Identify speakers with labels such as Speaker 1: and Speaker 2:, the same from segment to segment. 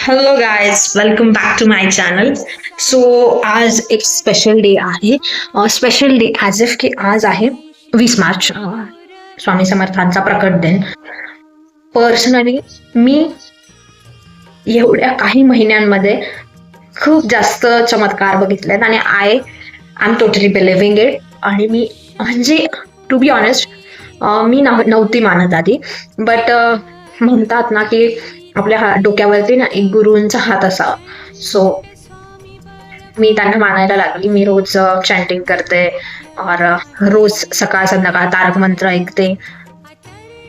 Speaker 1: Hello guys, welcome back to my channel. So आज एक special day आहे. Special day as if की आज आहे 20 मार्च, स्वामी समर्थांचा प्रकट दिन. पर्सनली मी एवढ्या काही महिन्यांमध्ये खूप जास्त चमत्कार बघितलेत आणि I am totally believing it. आणि मी म्हणजे टू बी ऑनेस्ट मी नव्हती मानत आधी, बट म्हणतात ना की आपल्या डोक्यावरती ना एक गुरूंचा हात असावा. सो मी त्यांना मानायला लागली. मी रोज चॅन्टिंग करते और रोज सकाळ संध्याकाळ तारक मंत्र ऐकते.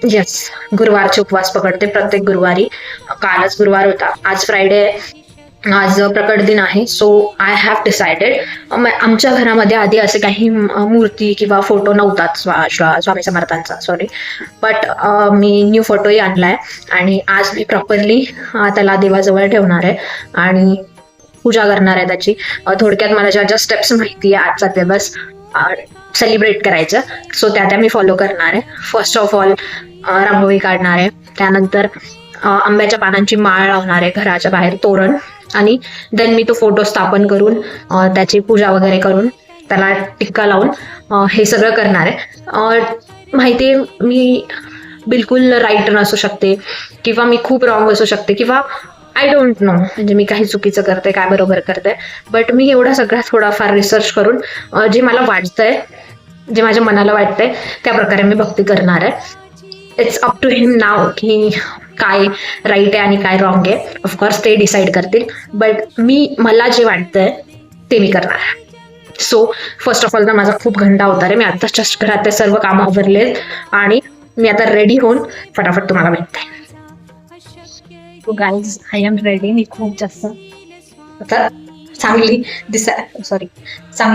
Speaker 1: येस, गुरुवारचे उपवास पकडते प्रत्येक गुरुवारी. कालच गुरुवार होता, आज फ्रायडे, आज प्रकट दिन आहे. So I have decided. आमच्या घरामध्ये आधी असे काही मूर्ती किंवा फोटो नव्हताच स्वामी समर्थांचा, सॉरी. बट मी न्यू फोटोही आणलाय आणि आज मी प्रॉपरली त्याला देवाजवळ ठेवणार आहे आणि पूजा करणार आहे त्याची. थोडक्यात मला ज्या ज्या स्टेप्स माहिती आहे आजचा दिवस सेलिब्रेट करायचं, सो त्या मी फॉलो करणार आहे. फर्स्ट ऑफ ऑल रांगोळी काढणार आहे, त्यानंतर आंब्याच्या पानांची माळ लावणार आहे घराच्या बाहेर, तोरण. आणि देन मी तो फोटो स्थापन करून त्याची पूजा वगैरे करून त्याला टिक्का लावून हे सगळं करणार आहे. माहिती आहे मी बिलकुल राईट नसू शकते किंवा मी खूप रॉंग असू शकते किंवा आय डोंट नो, म्हणजे मी काही चुकीचं करते काय बरोबर करते. बट मी एवढा सगळा थोडाफार रिसर्च करून जे मला वाटतंय, जे माझ्या मनाला वाटतंय त्या प्रकारे मी भक्ती करणार आहे. इट्स अप टू हिम नाव की काय राईट आहे आणि काय रॉंग आहे. ऑफकोर्स ते डिसाईड करतील, बट मला जे वाटतंय ते मी करणार आहे. सो फर्स्ट ऑफ ऑल तर माझा खूप घंटा होता रे. मी आता जस्ट घरात ते सर्व कामं आवरले आणि मी आता रेडी होऊन फटाफट तुम्हाला भेटते. Guys, I am ready. मी खूप जास्त आता चांगली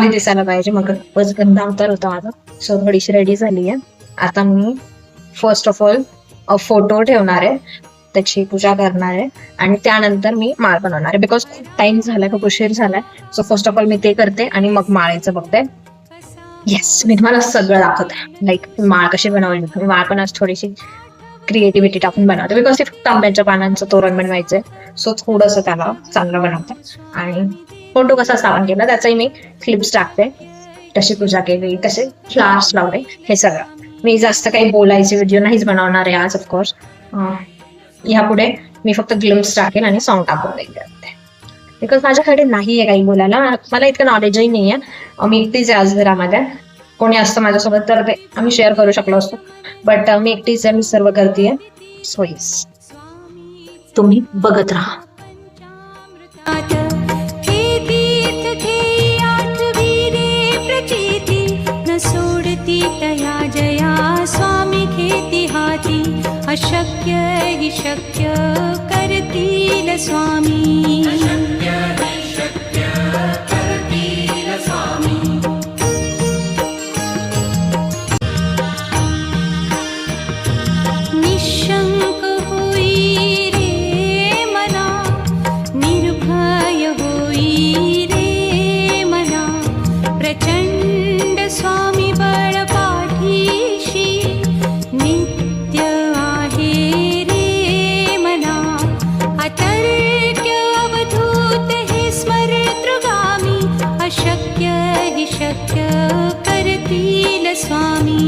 Speaker 1: दिसायला पाहिजे, मग खूपच गंधा अवतार होता माझा. सो थोडीशी रेडी झाली आहे. आता मी फर्स्ट ऑफ ऑल फोटो ठेवणार आहे, त्याची पूजा करणार आहे आणि त्यानंतर मी माळ बनवणार आहे. बिकॉज खूप टाइम झालाय, खूप उशीर झालाय. सो फर्स्ट ऑफ ऑल मी ते करते आणि मग माळेचं बघते. येस, मी तुम्हाला सगळं दाखवते, लाईक माळ कशी बनवायची. माळ पण आज थोडीशी क्रिएटिव्हिटी टाकून बनवते, बिकॉज ते फक्त आंब्याच्या पानांचं तोरण बनवायचंय. सो थोडंसं त्याला चांगलं बनवते आणि फोटो कसा स्थापन केला त्याचाही मी क्लिप्स टाकते. कशी पूजा केली, कसे फ्लावर्स लावले, हे सगळं. मी जास्त काही बोलायचे व्हिडिओ नाहीच बनवणार आहे आज. ऑफकोर्स यापुढे मी फक्त ग्लिम्स टाकेल आणि सॉन्ग टाकून देते, बिकॉज माझ्याकडे नाही आहे काही बोलायला. मला इतकं नॉलेजही नाही आहे. मी एकटीच आहे आज घरामध्ये. कोणी असतं माझ्यासोबत तर ते आम्ही शेअर करू शकलो असतो, बट मी एकटीच आहे. मी सर्व करते. सो येस, तुम्ही बघत राहा.
Speaker 2: अशक्य हि शक्य करतील स्वामी. निशंक होई रे मना, निर्भय होई रे मना, प्रचंड स्वामी बळ पाठीशी नित्य आहे रे मना. अतर्क्य अवधूत हे स्मरतृगामी, अशक्य हि शक्य करतील स्वामी.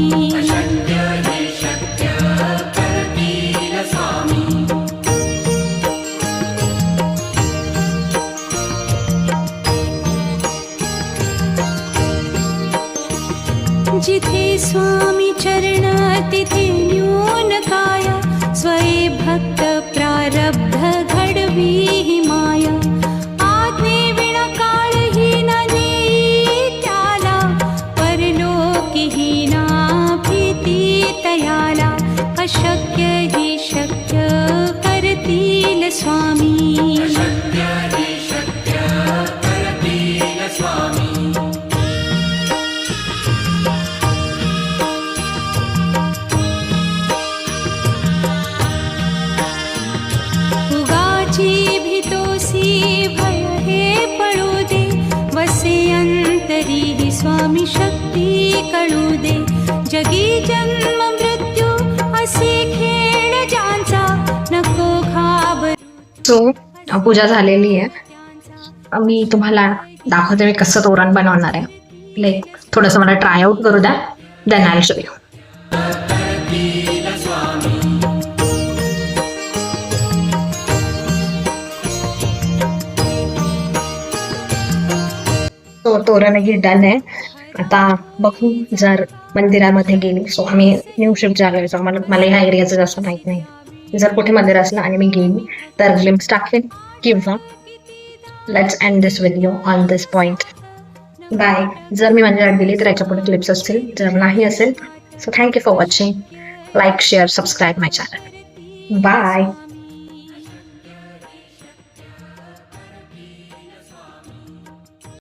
Speaker 2: जिथे स्वामी चरण तिथे न्यून काया, स्वये भक्त प्रारब्ध घडवी ही माया. आज्ञे विना काळही न नेई त्याला, परलोकी ही ना भीती तयाला. अशक्य हि शक्य करतील स्वामी. भय हे पळू दे, वसे अंतरी ही स्वामी शक्ती कळू दे. जगी जन्म मृत्यू असे खेळ ज्यांचा, नको घाबर.
Speaker 1: सो पूजा झालेली आहे. मी तुम्हाला दाखवते मी कसं तोरण बनवणार आहे. लाईक थोडंसं मला ट्राय आउट करू द्या, देन आय शो यू. तोरणही डन आहे. आता बघू जर मंदिरामध्ये गेली. सो आम्ही न्यू शिफ्ट झालोय, सो मला ह्या एरियाचं जास्त माहित नाही. जर कुठे मंदिर असलं आणि मी गेली तर ग्लिम्स टाकेन, किंवा let's end this video on this point. Bye. जर मी मंदिरात गेली तर याच्या पुढे क्लिप्स असतील, जर नाही असेल so thank you for watching. Like, share, subscribe my channel. Bye.